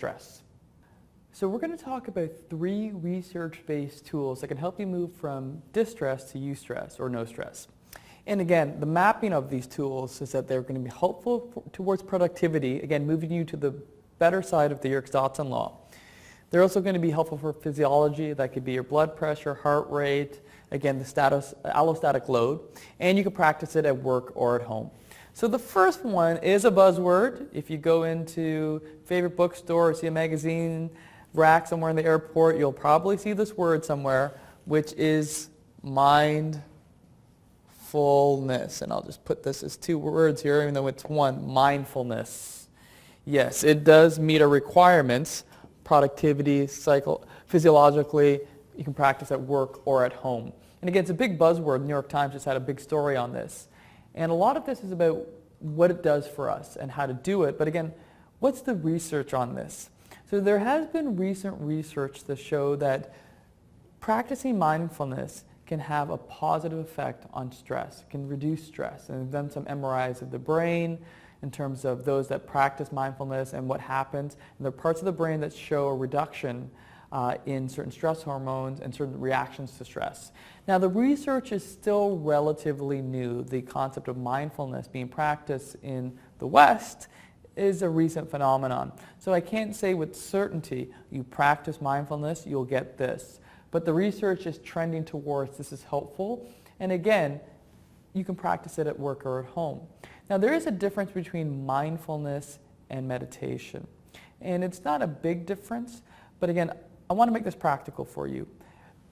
stress. So we're going to talk about 3 research-based tools that can help you move from distress to eustress or no stress. And again, the mapping of these tools is that they're going to be helpful towards productivity, again, moving you to the better side of the Yerkes-Dodson law. They're also going to be helpful for physiology. That could be your blood pressure, heart rate, again, the allostatic load, and you can practice it at work or at home. So the first one is a buzzword. If you go into favorite bookstore or see a magazine rack somewhere in the airport, you'll probably see this word somewhere, which is mindfulness. And I'll just put this as 2 words here, even though it's one, mindfulness. Yes, it does meet our requirements, productivity, physiologically. You can practice at work or at home. And again, it's a big buzzword. The New York Times just had a big story on this. And a lot of this is about what it does for us and how to do it. But again, what's the research on this? So there has been recent research to show that practicing mindfulness can have a positive effect on stress, can reduce stress. And they've done some MRIs of the brain in terms of those that practice mindfulness and what happens. And there are parts of the brain that show a reduction in certain stress hormones and certain reactions to stress. Now the research is still relatively new. The concept of mindfulness being practiced in the West is a recent phenomenon. So I can't say with certainty, you practice mindfulness, you'll get this. But the research is trending towards this is helpful. And again, you can practice it at work or at home. Now there is a difference between mindfulness and meditation. And it's not a big difference, but again, I want to make this practical for you.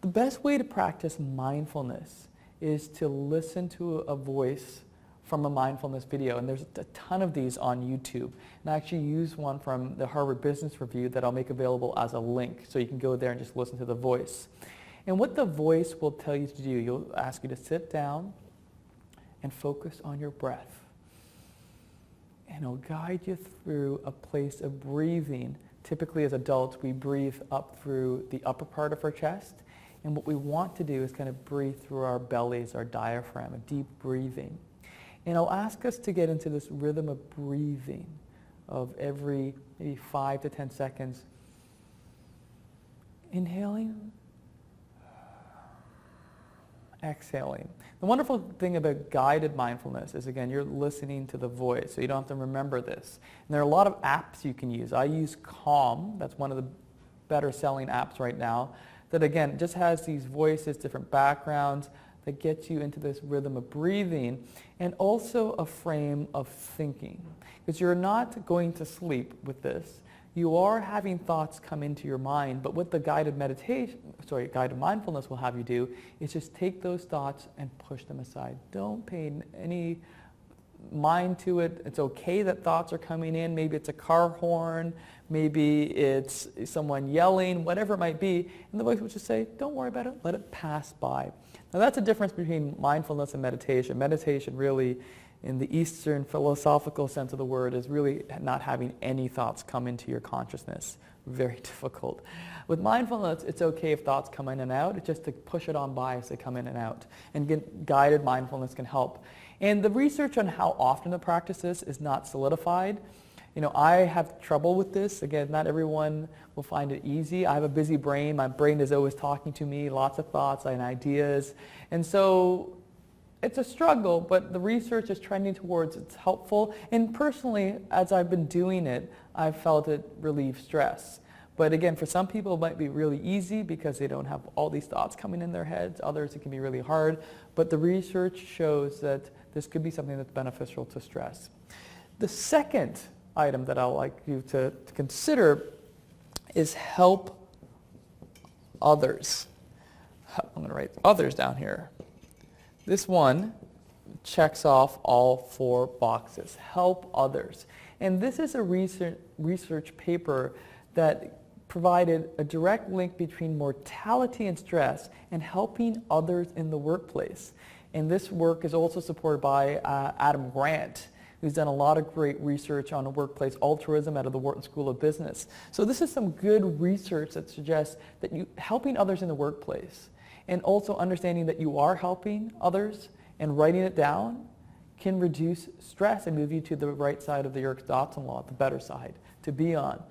The best way to practice mindfulness is to listen to a voice from a mindfulness video, and there's a ton of these on YouTube. And I actually use one from the Harvard Business Review that I'll make available as a link, so you can go there and just listen to the voice. And what the voice will tell you to do, you'll ask you to sit down and focus on your breath. And it'll guide you through a place of breathing. Typically as adults, we breathe up through the upper part of our chest. And what we want to do is kind of breathe through our bellies, our diaphragm, a deep breathing. And I'll ask us to get into this rhythm of breathing of every maybe 5 to 10 seconds. Inhaling, exhaling. The wonderful thing about guided mindfulness is, again, you're listening to the voice, so you don't have to remember this. And there are a lot of apps you can use. I use Calm. That's one of the better selling apps right now. That, again, just has these voices, different backgrounds, that gets you into this rhythm of breathing, and also a frame of thinking. Because you're not going to sleep with this. You are having thoughts come into your mind, but what the guided mindfulness will have you do is just take those thoughts and push them aside. Don't pay any mind to it. It's okay that thoughts are coming in. Maybe it's a car horn, maybe it's someone yelling, whatever it might be, and the voice will just say, don't worry about it, let it pass by. Now that's a difference between mindfulness and meditation. Meditation really, in the Eastern philosophical sense of the word, is really not having any thoughts come into your consciousness. Very difficult. With mindfulness, it's okay if thoughts come in and out. It's just to push it on by as they come in and out. And guided mindfulness can help. And the research on how often to practice this is not solidified. You know, I have trouble with this. Again, not everyone will find it easy. I have a busy brain. My brain is always talking to me, lots of thoughts and ideas. And so it's a struggle, but the research is trending towards it's helpful. And personally, as I've been doing it, I've felt it relieve stress. But again, for some people it might be really easy because they don't have all these thoughts coming in their heads. Others, it can be really hard. But the research shows that this could be something that's beneficial to stress. The second item that I'd like you to consider is help others. I'm going to write others down here. This one checks off all 4 boxes. Help others. And this is a research paper that provided a direct link between mortality and stress and helping others in the workplace. And this work is also supported by Adam Grant, who's done a lot of great research on workplace altruism out of the Wharton School of Business. So this is some good research that suggests that helping others in the workplace and also understanding that you are helping others and writing it down can reduce stress and move you to the right side of the Yerkes-Dodson law, the better side to be on.